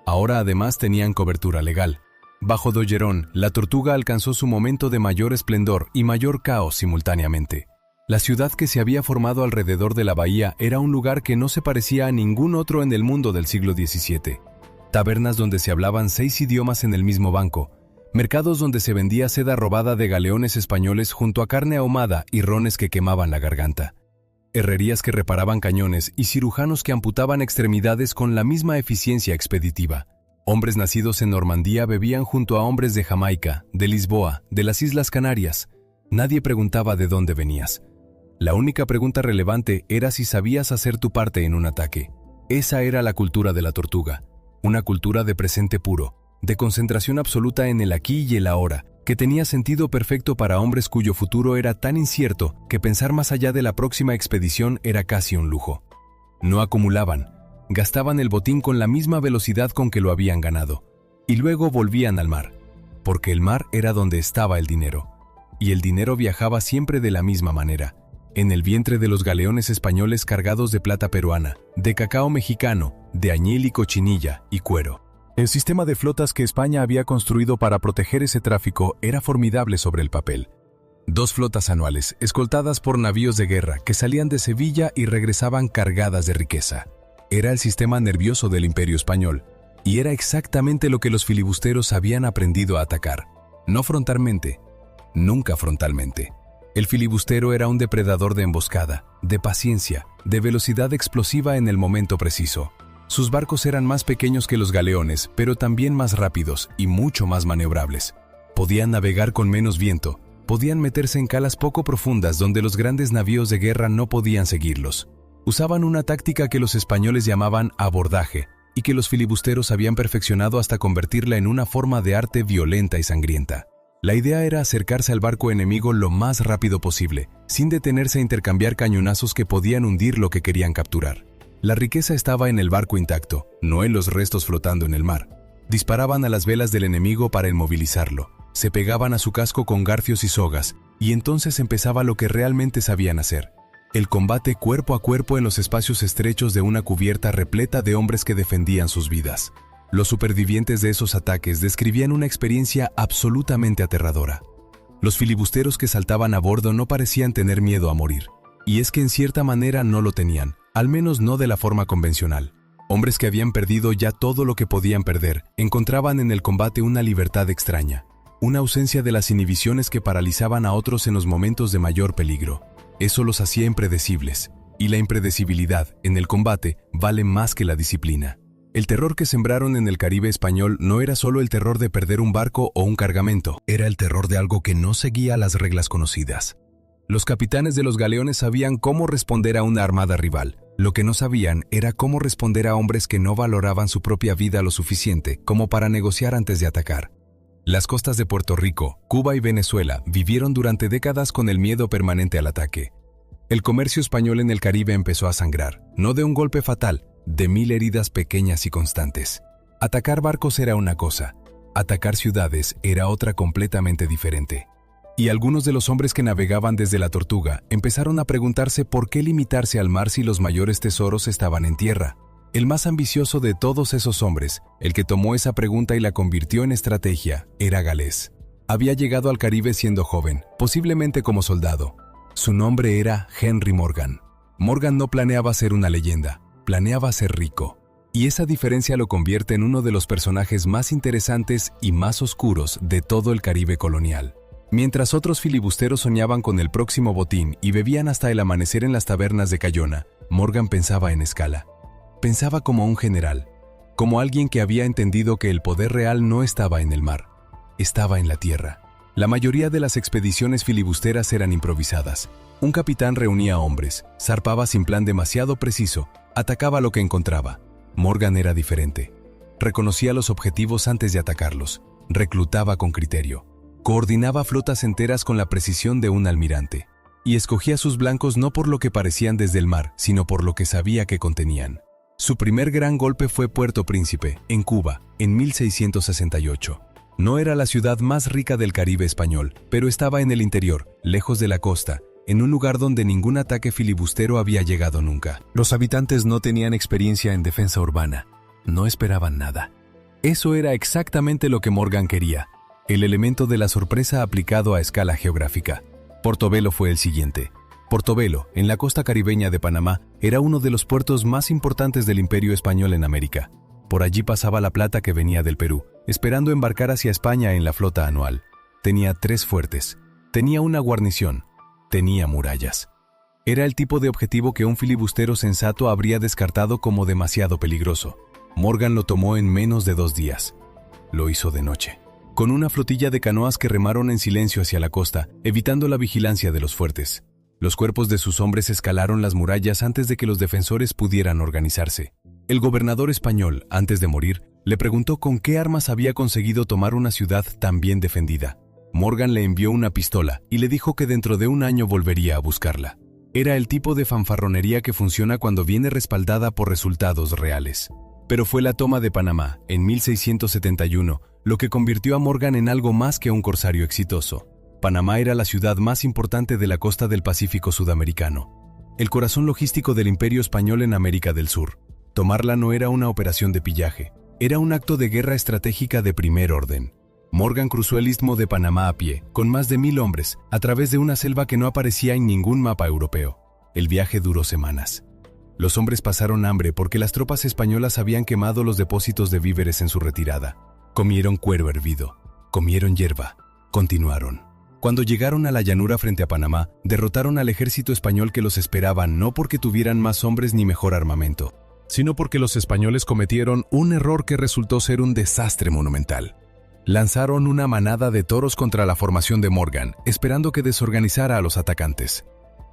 Ahora además tenían cobertura legal. Bajo d'Ogeron, la Tortuga alcanzó su momento de mayor esplendor y mayor caos simultáneamente. La ciudad que se había formado alrededor de la bahía era un lugar que no se parecía a ningún otro en el mundo del siglo XVII. Tabernas donde se hablaban 6 idiomas en el mismo banco, mercados donde se vendía seda robada de galeones españoles junto a carne ahumada y rones que quemaban la garganta. Herrerías que reparaban cañones y cirujanos que amputaban extremidades con la misma eficiencia expeditiva. Hombres nacidos en Normandía bebían junto a hombres de Jamaica, de Lisboa, de las Islas Canarias. Nadie preguntaba de dónde venías. La única pregunta relevante era si sabías hacer tu parte en un ataque. Esa era la cultura de la Tortuga, una cultura de presente puro, de concentración absoluta en el aquí y el ahora, que tenía sentido perfecto para hombres cuyo futuro era tan incierto que pensar más allá de la próxima expedición era casi un lujo. No acumulaban, gastaban el botín con la misma velocidad con que lo habían ganado, y luego volvían al mar, porque el mar era donde estaba el dinero, y el dinero viajaba siempre de la misma manera, en el vientre de los galeones españoles cargados de plata peruana, de cacao mexicano, de añil y cochinilla y cuero. El sistema de flotas que España había construido para proteger ese tráfico era formidable sobre el papel. 2 flotas anuales, escoltadas por navíos de guerra que salían de Sevilla y regresaban cargadas de riqueza. Era el sistema nervioso del Imperio Español, y era exactamente lo que los filibusteros habían aprendido a atacar. No frontalmente, nunca frontalmente. El filibustero era un depredador de emboscada, de paciencia, de velocidad explosiva en el momento preciso. Sus barcos eran más pequeños que los galeones, pero también más rápidos y mucho más maniobrables. Podían navegar con menos viento, podían meterse en calas poco profundas donde los grandes navíos de guerra no podían seguirlos. Usaban una táctica que los españoles llamaban abordaje y que los filibusteros habían perfeccionado hasta convertirla en una forma de arte violenta y sangrienta. La idea era acercarse al barco enemigo lo más rápido posible, sin detenerse a intercambiar cañonazos que podían hundir lo que querían capturar. La riqueza estaba en el barco intacto, no en los restos flotando en el mar. Disparaban a las velas del enemigo para inmovilizarlo, se pegaban a su casco con garfios y sogas, y entonces empezaba lo que realmente sabían hacer: el combate cuerpo a cuerpo en los espacios estrechos de una cubierta repleta de hombres que defendían sus vidas. Los supervivientes de esos ataques describían una experiencia absolutamente aterradora. Los filibusteros que saltaban a bordo no parecían tener miedo a morir, y es que en cierta manera no lo tenían, al menos no de la forma convencional. Hombres que habían perdido ya todo lo que podían perder, encontraban en el combate una libertad extraña, una ausencia de las inhibiciones que paralizaban a otros en los momentos de mayor peligro. Eso los hacía impredecibles, y la impredecibilidad en el combate vale más que la disciplina. El terror que sembraron en el Caribe español no era solo el terror de perder un barco o un cargamento, era el terror de algo que no seguía las reglas conocidas. Los capitanes de los galeones sabían cómo responder a una armada rival. Lo que no sabían era cómo responder a hombres que no valoraban su propia vida lo suficiente como para negociar antes de atacar. Las costas de Puerto Rico, Cuba y Venezuela vivieron durante décadas con el miedo permanente al ataque. El comercio español en el Caribe empezó a sangrar, no de un golpe fatal, de 1000 heridas pequeñas y constantes. Atacar barcos era una cosa, Atacar ciudades era otra completamente diferente. Y algunos de los hombres que navegaban desde la Tortuga empezaron a preguntarse por qué limitarse al mar si los mayores tesoros estaban en tierra. El más ambicioso de todos esos hombres, el que tomó esa pregunta y la convirtió en estrategia, era Galés. Había llegado al Caribe siendo joven, posiblemente como soldado. Su nombre era Henry Morgan. Morgan no planeaba ser una leyenda, planeaba ser rico. Y esa diferencia lo convierte en uno de los personajes más interesantes y más oscuros de todo el Caribe colonial. Mientras otros filibusteros soñaban con el próximo botín y bebían hasta el amanecer en las tabernas de Cayona, Morgan pensaba en escala. Pensaba como un general, como alguien que había entendido que el poder real no estaba en el mar, estaba en la tierra. La mayoría de las expediciones filibusteras eran improvisadas. Un capitán reunía hombres, zarpaba sin plan demasiado preciso, atacaba lo que encontraba. Morgan era diferente. Reconocía los objetivos antes de atacarlos, reclutaba con criterio. Coordinaba flotas enteras con la precisión de un almirante, y escogía sus blancos no por lo que parecían desde el mar, sino por lo que sabía que contenían. Su primer gran golpe fue Puerto Príncipe, en Cuba, en 1668. No era la ciudad más rica del Caribe español, pero estaba en el interior, lejos de la costa, en un lugar donde ningún ataque filibustero había llegado nunca. Los habitantes no tenían experiencia en defensa urbana, no esperaban nada. Eso era exactamente lo que Morgan quería. El elemento de la sorpresa aplicado a escala geográfica. Portobelo fue el siguiente. Portobelo, en la costa caribeña de Panamá, era uno de los puertos más importantes del Imperio Español en América. Por allí pasaba la plata que venía del Perú, esperando embarcar hacia España en la flota anual. Tenía 3 fuertes, tenía una guarnición, tenía murallas. Era el tipo de objetivo que un filibustero sensato habría descartado como demasiado peligroso. Morgan lo tomó en menos de 2 días. Lo hizo de noche, con una flotilla de canoas que remaron en silencio hacia la costa, evitando la vigilancia de los fuertes. Los cuerpos de sus hombres escalaron las murallas antes de que los defensores pudieran organizarse. El gobernador español, antes de morir, le preguntó con qué armas había conseguido tomar una ciudad tan bien defendida. Morgan le envió una pistola y le dijo que dentro de un año volvería a buscarla. Era el tipo de fanfarronería que funciona cuando viene respaldada por resultados reales. Pero fue la toma de Panamá, en 1671, lo que convirtió a Morgan en algo más que un corsario exitoso. Panamá era la ciudad más importante de la costa del Pacífico sudamericano, el corazón logístico del Imperio Español en América del Sur. Tomarla no era una operación de pillaje, era un acto de guerra estratégica de primer orden. Morgan cruzó el istmo de Panamá a pie, con más de 1000 hombres, a través de una selva que no aparecía en ningún mapa europeo. El viaje duró semanas. Los hombres pasaron hambre porque las tropas españolas habían quemado los depósitos de víveres en su retirada. Comieron cuero hervido, comieron hierba, continuaron. Cuando llegaron a la llanura frente a Panamá, derrotaron al ejército español que los esperaba no porque tuvieran más hombres ni mejor armamento, sino porque los españoles cometieron un error que resultó ser un desastre monumental. Lanzaron una manada de toros contra la formación de Morgan, esperando que desorganizara a los atacantes.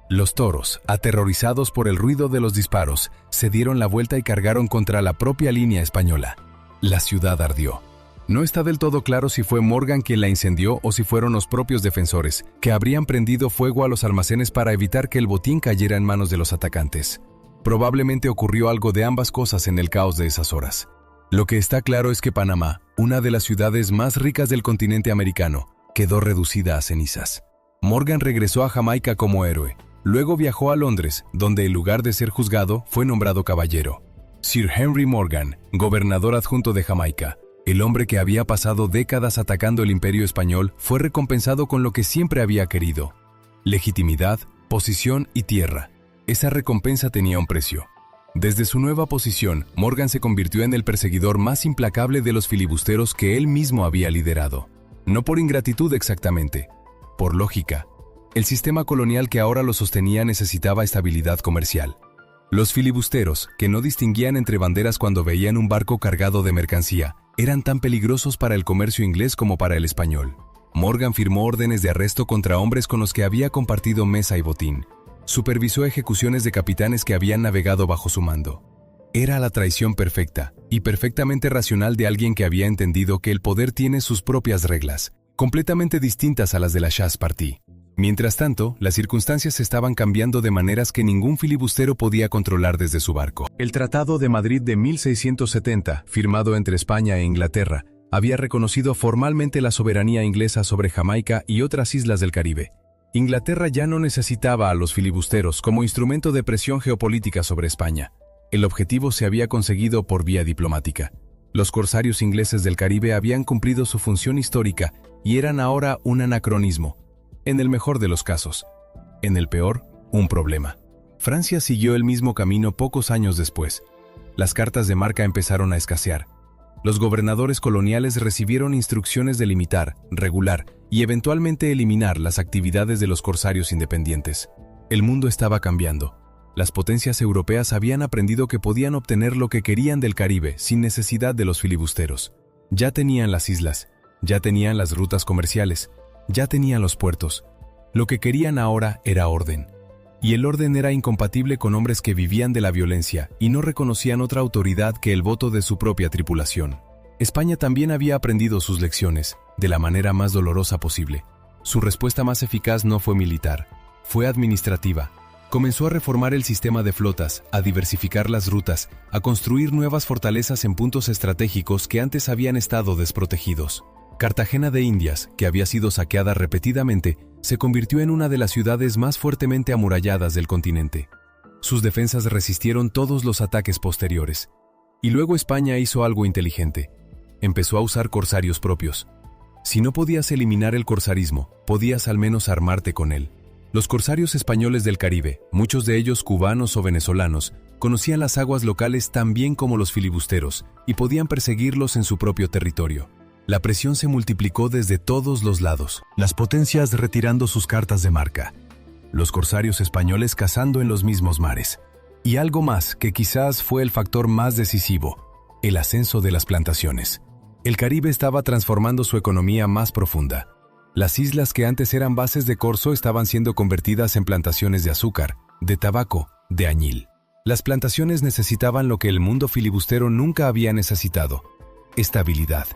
Los toros, aterrorizados por el ruido de los disparos, se dieron la vuelta y cargaron contra la propia línea española. La ciudad ardió. No está del todo claro si fue Morgan quien la incendió o si fueron los propios defensores, que habrían prendido fuego a los almacenes para evitar que el botín cayera en manos de los atacantes. Probablemente ocurrió algo de ambas cosas en el caos de esas horas. Lo que está claro es que Panamá, una de las ciudades más ricas del continente americano, quedó reducida a cenizas. Morgan regresó a Jamaica como héroe. Luego viajó a Londres, donde en lugar de ser juzgado, fue nombrado caballero. Sir Henry Morgan, gobernador adjunto de Jamaica, el hombre que había pasado décadas atacando el Imperio Español, fue recompensado con lo que siempre había querido: legitimidad, posición y tierra. Esa recompensa tenía un precio. Desde su nueva posición, Morgan se convirtió en el perseguidor más implacable de los filibusteros que él mismo había liderado. No por ingratitud exactamente, por lógica. El sistema colonial que ahora lo sostenía necesitaba estabilidad comercial. Los filibusteros, que no distinguían entre banderas cuando veían un barco cargado de mercancía, eran tan peligrosos para el comercio inglés como para el español. Morgan firmó órdenes de arresto contra hombres con los que había compartido mesa y botín. Supervisó ejecuciones de capitanes que habían navegado bajo su mando. Era la traición perfecta y perfectamente racional de alguien que había entendido que el poder tiene sus propias reglas, completamente distintas a las de la Chasse-Party. Mientras tanto, las circunstancias estaban cambiando de maneras que ningún filibustero podía controlar desde su barco. El Tratado de Madrid de 1670, firmado entre España e Inglaterra, había reconocido formalmente la soberanía inglesa sobre Jamaica y otras islas del Caribe. Inglaterra ya no necesitaba a los filibusteros como instrumento de presión geopolítica sobre España. El objetivo se había conseguido por vía diplomática. Los corsarios ingleses del Caribe habían cumplido su función histórica y eran ahora un anacronismo, en el mejor de los casos. En el peor, un problema. Francia siguió el mismo camino pocos años después. Las cartas de marca empezaron a escasear. Los gobernadores coloniales recibieron instrucciones de limitar, regular y eventualmente eliminar las actividades de los corsarios independientes. El mundo estaba cambiando. Las potencias europeas habían aprendido que podían obtener lo que querían del Caribe sin necesidad de los filibusteros. Ya tenían las islas, ya tenían las rutas comerciales, ya tenían los puertos. Lo que querían ahora era orden. Y el orden era incompatible con hombres que vivían de la violencia y no reconocían otra autoridad que el voto de su propia tripulación. España también había aprendido sus lecciones, de la manera más dolorosa posible. Su respuesta más eficaz no fue militar, fue administrativa. Comenzó a reformar el sistema de flotas, a diversificar las rutas, a construir nuevas fortalezas en puntos estratégicos que antes habían estado desprotegidos. Cartagena de Indias, que había sido saqueada repetidamente, se convirtió en una de las ciudades más fuertemente amuralladas del continente. Sus defensas resistieron todos los ataques posteriores. Y luego España hizo algo inteligente. Empezó a usar corsarios propios. Si no podías eliminar el corsarismo, podías al menos armarte con él. Los corsarios españoles del Caribe, muchos de ellos cubanos o venezolanos, conocían las aguas locales tan bien como los filibusteros y podían perseguirlos en su propio territorio. La presión se multiplicó desde todos los lados, las potencias retirando sus cartas de marca, los corsarios españoles cazando en los mismos mares. Y algo más que quizás fue el factor más decisivo, el ascenso de las plantaciones. El Caribe estaba transformando su economía más profunda. Las islas que antes eran bases de corzo estaban siendo convertidas en plantaciones de azúcar, de tabaco, de añil. Las plantaciones necesitaban lo que el mundo filibustero nunca había necesitado: estabilidad.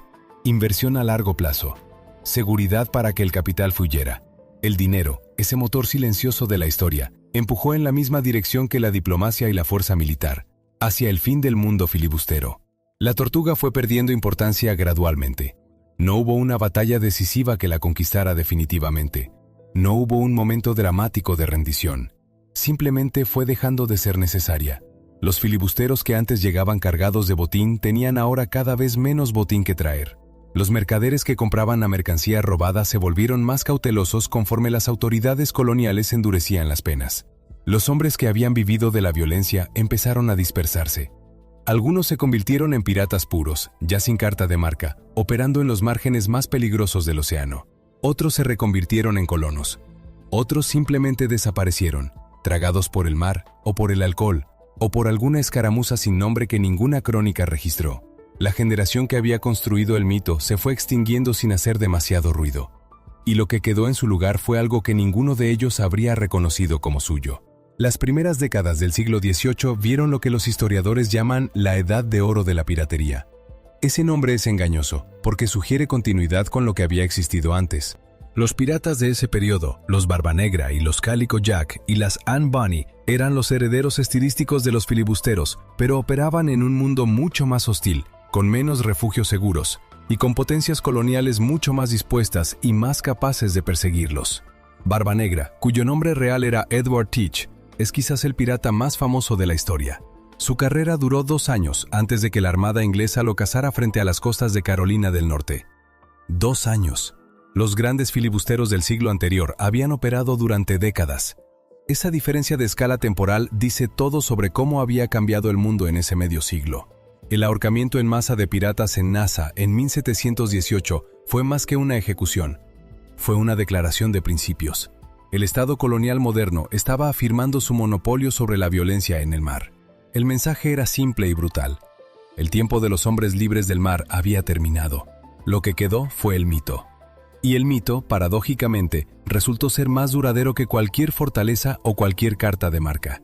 Inversión a largo plazo, seguridad para que el capital fluyera. El dinero, ese motor silencioso de la historia, empujó en la misma dirección que la diplomacia y la fuerza militar, hacia el fin del mundo filibustero. La tortuga fue perdiendo importancia gradualmente. No hubo una batalla decisiva que la conquistara definitivamente. No hubo un momento dramático de rendición. Simplemente fue dejando de ser necesaria. Los filibusteros que antes llegaban cargados de botín tenían ahora cada vez menos botín que traer. Los mercaderes que compraban la mercancía robada se volvieron más cautelosos conforme las autoridades coloniales endurecían las penas. Los hombres que habían vivido de la violencia empezaron a dispersarse. Algunos se convirtieron en piratas puros, ya sin carta de marca, operando en los márgenes más peligrosos del océano. Otros se reconvirtieron en colonos. Otros simplemente desaparecieron, tragados por el mar, o por el alcohol, o por alguna escaramuza sin nombre que ninguna crónica registró. La generación que había construido el mito se fue extinguiendo sin hacer demasiado ruido. Y lo que quedó en su lugar fue algo que ninguno de ellos habría reconocido como suyo. Las primeras décadas del siglo XVIII vieron lo que los historiadores llaman la Edad de Oro de la piratería. Ese nombre es engañoso, porque sugiere continuidad con lo que había existido antes. Los piratas de ese periodo, los Barbanegra y los Calico Jack y las Anne Bonny, eran los herederos estilísticos de los filibusteros, pero operaban en un mundo mucho más hostil, con menos refugios seguros, y con potencias coloniales mucho más dispuestas y más capaces de perseguirlos. Barbanegra, cuyo nombre real era Edward Teach, es quizás el pirata más famoso de la historia. Su carrera duró 2 años antes de que la armada inglesa lo cazara frente a las costas de Carolina del Norte. 2 años. Los grandes filibusteros del siglo anterior habían operado durante décadas. Esa diferencia de escala temporal dice todo sobre cómo había cambiado el mundo en ese medio siglo. El ahorcamiento en masa de piratas en Nassau en 1718 fue más que una ejecución. Fue una declaración de principios. El Estado colonial moderno estaba afirmando su monopolio sobre la violencia en el mar. El mensaje era simple y brutal. El tiempo de los hombres libres del mar había terminado. Lo que quedó fue el mito. Y el mito, paradójicamente, resultó ser más duradero que cualquier fortaleza o cualquier carta de marca.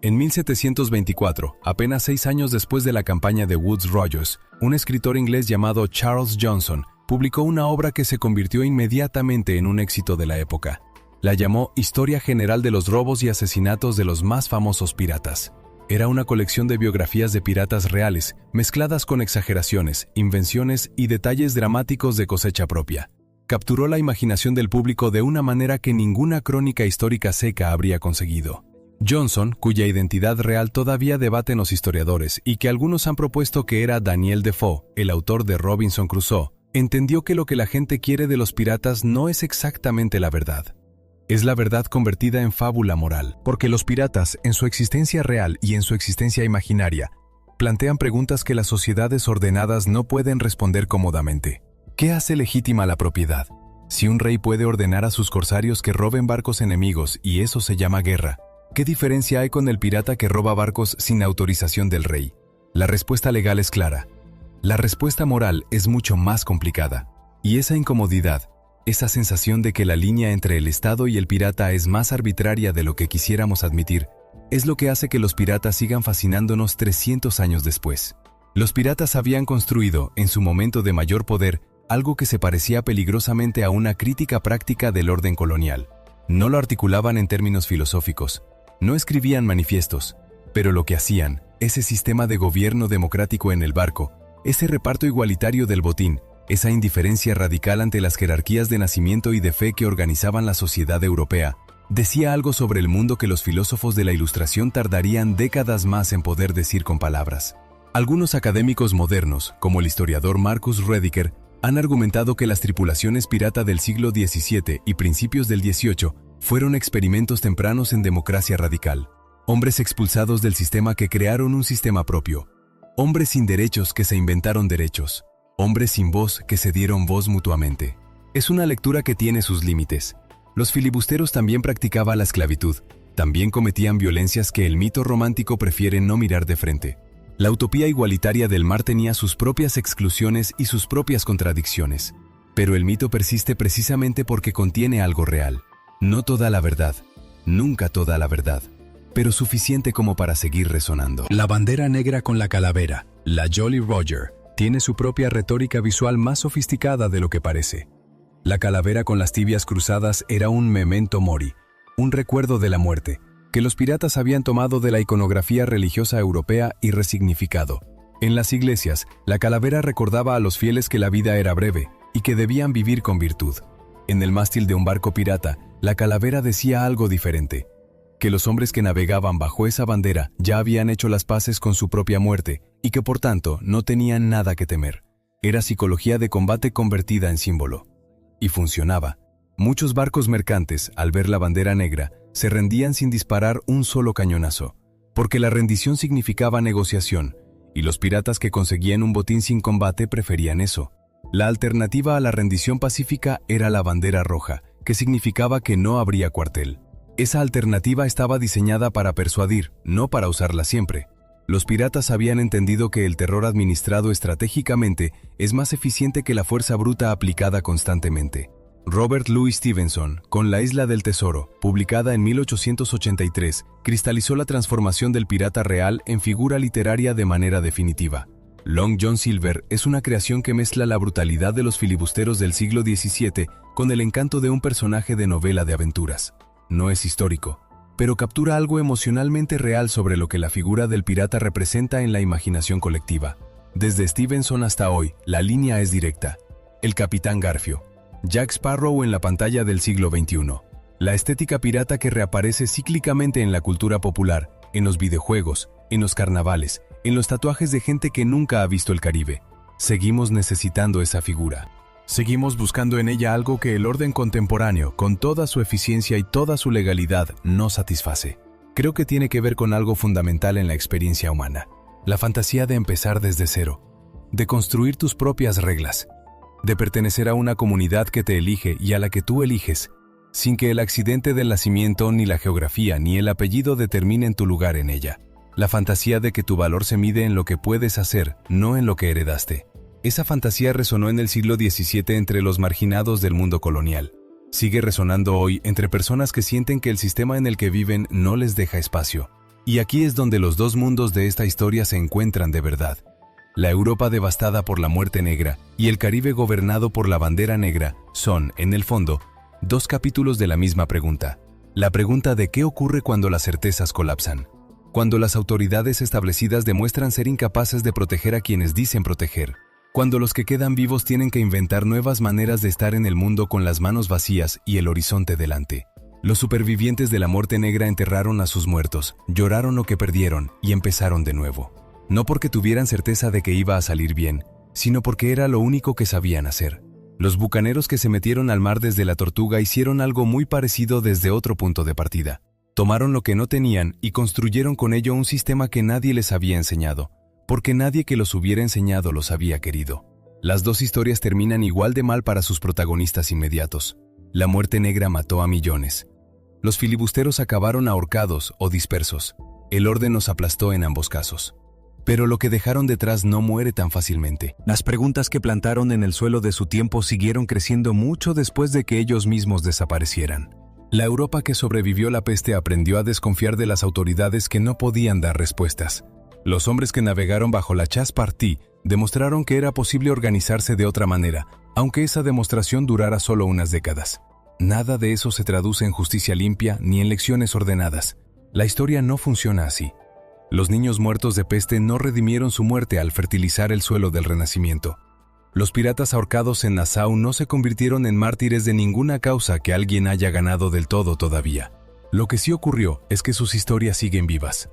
En 1724, apenas 6 años después de la campaña de Woodes Rogers, un escritor inglés llamado Charles Johnson publicó una obra que se convirtió inmediatamente en un éxito de la época. La llamó Historia General de los Robos y Asesinatos de los más famosos piratas. Era una colección de biografías de piratas reales, mezcladas con exageraciones, invenciones y detalles dramáticos de cosecha propia. Capturó la imaginación del público de una manera que ninguna crónica histórica seca habría conseguido. Johnson, cuya identidad real todavía debaten los historiadores y que algunos han propuesto que era Daniel Defoe, el autor de Robinson Crusoe, entendió que lo que la gente quiere de los piratas no es exactamente la verdad. Es la verdad convertida en fábula moral, porque los piratas, en su existencia real y en su existencia imaginaria, plantean preguntas que las sociedades ordenadas no pueden responder cómodamente. ¿Qué hace legítima la propiedad? Si un rey puede ordenar a sus corsarios que roben barcos enemigos y eso se llama guerra, ¿qué diferencia hay con el pirata que roba barcos sin autorización del rey? La respuesta legal es clara. La respuesta moral es mucho más complicada. Y esa incomodidad, esa sensación de que la línea entre el Estado y el pirata es más arbitraria de lo que quisiéramos admitir, es lo que hace que los piratas sigan fascinándonos 300 años después. Los piratas habían construido, en su momento de mayor poder, algo que se parecía peligrosamente a una crítica práctica del orden colonial. No lo articulaban en términos filosóficos, no escribían manifiestos, pero lo que hacían, ese sistema de gobierno democrático en el barco, ese reparto igualitario del botín, esa indiferencia radical ante las jerarquías de nacimiento y de fe que organizaban la sociedad europea, decía algo sobre el mundo que los filósofos de la Ilustración tardarían décadas más en poder decir con palabras. Algunos académicos modernos, como el historiador Marcus Rediker, han argumentado que las tripulaciones pirata del siglo XVII y principios del XVIII fueron experimentos tempranos en democracia radical. Hombres expulsados del sistema que crearon un sistema propio. Hombres sin derechos que se inventaron derechos. Hombres sin voz que se dieron voz mutuamente. Es una lectura que tiene sus límites. Los filibusteros también practicaban la esclavitud, también cometían violencias que el mito romántico prefiere no mirar de frente. La utopía igualitaria del mar tenía sus propias exclusiones y sus propias contradicciones, pero el mito persiste precisamente porque contiene algo real. No toda la verdad, nunca toda la verdad, pero suficiente como para seguir resonando. La bandera negra con la calavera, la Jolly Roger, tiene su propia retórica visual más sofisticada de lo que parece. La calavera con las tibias cruzadas era un memento mori, un recuerdo de la muerte, que los piratas habían tomado de la iconografía religiosa europea y resignificado. En las iglesias, la calavera recordaba a los fieles que la vida era breve y que debían vivir con virtud. En el mástil de un barco pirata, la calavera decía algo diferente, que los hombres que navegaban bajo esa bandera ya habían hecho las paces con su propia muerte y que por tanto no tenían nada que temer. Era psicología de combate convertida en símbolo. Y funcionaba. Muchos barcos mercantes, al ver la bandera negra, se rendían sin disparar un solo cañonazo, porque la rendición significaba negociación, y los piratas que conseguían un botín sin combate preferían eso. La alternativa a la rendición pacífica era la bandera roja, que significaba que no habría cuartel. Esa alternativa estaba diseñada para persuadir, no para usarla siempre. Los piratas habían entendido que el terror administrado estratégicamente es más eficiente que la fuerza bruta aplicada constantemente. Robert Louis Stevenson, con La Isla del Tesoro, publicada en 1883, cristalizó la transformación del pirata real en figura literaria de manera definitiva. Long John Silver es una creación que mezcla la brutalidad de los filibusteros del siglo XVII con el encanto de un personaje de novela de aventuras. No es histórico, pero captura algo emocionalmente real sobre lo que la figura del pirata representa en la imaginación colectiva. Desde Stevenson hasta hoy, la línea es directa. El Capitán Garfio, Jack Sparrow en la pantalla del siglo XXI. La estética pirata que reaparece cíclicamente en la cultura popular, en los videojuegos, en los carnavales, en los tatuajes de gente que nunca ha visto el Caribe. Seguimos necesitando esa figura. Seguimos buscando en ella algo que el orden contemporáneo, con toda su eficiencia y toda su legalidad, no satisface. Creo que tiene que ver con algo fundamental en la experiencia humana. La fantasía de empezar desde cero, de construir tus propias reglas, de pertenecer a una comunidad que te elige y a la que tú eliges, sin que el accidente del nacimiento, ni la geografía, ni el apellido determinen tu lugar en ella. La fantasía de que tu valor se mide en lo que puedes hacer, no en lo que heredaste. Esa fantasía resonó en el siglo XVII entre los marginados del mundo colonial. Sigue resonando hoy entre personas que sienten que el sistema en el que viven no les deja espacio. Y aquí es donde los dos mundos de esta historia se encuentran de verdad. La Europa devastada por la muerte negra y el Caribe gobernado por la bandera negra son, en el fondo, dos capítulos de la misma pregunta. La pregunta de qué ocurre cuando las certezas colapsan. Cuando las autoridades establecidas demuestran ser incapaces de proteger a quienes dicen proteger. Cuando los que quedan vivos tienen que inventar nuevas maneras de estar en el mundo con las manos vacías y el horizonte delante. Los supervivientes de la muerte negra enterraron a sus muertos, lloraron lo que perdieron y empezaron de nuevo. No porque tuvieran certeza de que iba a salir bien, sino porque era lo único que sabían hacer. Los bucaneros que se metieron al mar desde la Tortuga hicieron algo muy parecido desde otro punto de partida. Tomaron lo que no tenían y construyeron con ello un sistema que nadie les había enseñado, porque nadie que los hubiera enseñado los había querido. Las dos historias terminan igual de mal para sus protagonistas inmediatos. La muerte negra mató a millones. Los filibusteros acabaron ahorcados o dispersos. El orden los aplastó en ambos casos. Pero lo que dejaron detrás no muere tan fácilmente. Las preguntas que plantaron en el suelo de su tiempo siguieron creciendo mucho después de que ellos mismos desaparecieran. La Europa que sobrevivió la peste aprendió a desconfiar de las autoridades que no podían dar respuestas. Los hombres que navegaron bajo la chasse partie demostraron que era posible organizarse de otra manera, aunque esa demostración durara solo unas décadas. Nada de eso se traduce en justicia limpia ni en lecciones ordenadas. La historia no funciona así. Los niños muertos de peste no redimieron su muerte al fertilizar el suelo del Renacimiento. Los piratas ahorcados en Nassau no se convirtieron en mártires de ninguna causa que alguien haya ganado del todo todavía. Lo que sí ocurrió es que sus historias siguen vivas.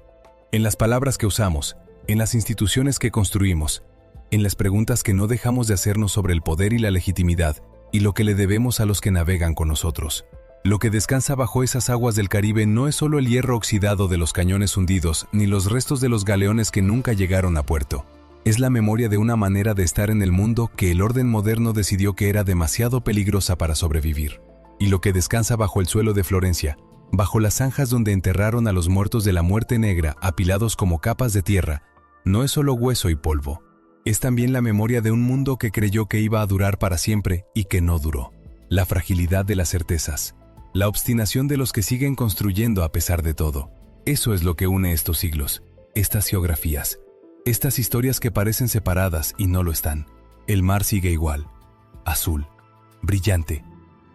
En las palabras que usamos, en las instituciones que construimos, en las preguntas que no dejamos de hacernos sobre el poder y la legitimidad y lo que le debemos a los que navegan con nosotros. Lo que descansa bajo esas aguas del Caribe no es solo el hierro oxidado de los cañones hundidos ni los restos de los galeones que nunca llegaron a puerto. Es la memoria de una manera de estar en el mundo que el orden moderno decidió que era demasiado peligrosa para sobrevivir. Y lo que descansa bajo el suelo de Florencia, bajo las zanjas donde enterraron a los muertos de la muerte negra apilados como capas de tierra, no es solo hueso y polvo. Es también la memoria de un mundo que creyó que iba a durar para siempre y que no duró. La fragilidad de las certezas. La obstinación de los que siguen construyendo a pesar de todo. Eso es lo que une estos siglos, estas geografías. Estas historias que parecen separadas y no lo están. El mar sigue igual, azul, brillante,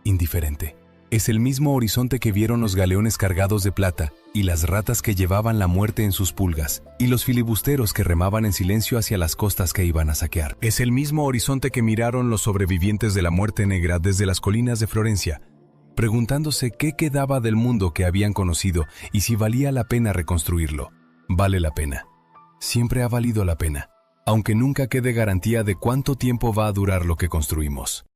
indiferente. Es el mismo horizonte que vieron los galeones cargados de plata y las ratas que llevaban la muerte en sus pulgas y los filibusteros que remaban en silencio hacia las costas que iban a saquear. Es el mismo horizonte que miraron los sobrevivientes de la muerte negra desde las colinas de Florencia, preguntándose qué quedaba del mundo que habían conocido y si valía la pena reconstruirlo. Vale la pena. Siempre ha valido la pena, aunque nunca quede garantía de cuánto tiempo va a durar lo que construimos.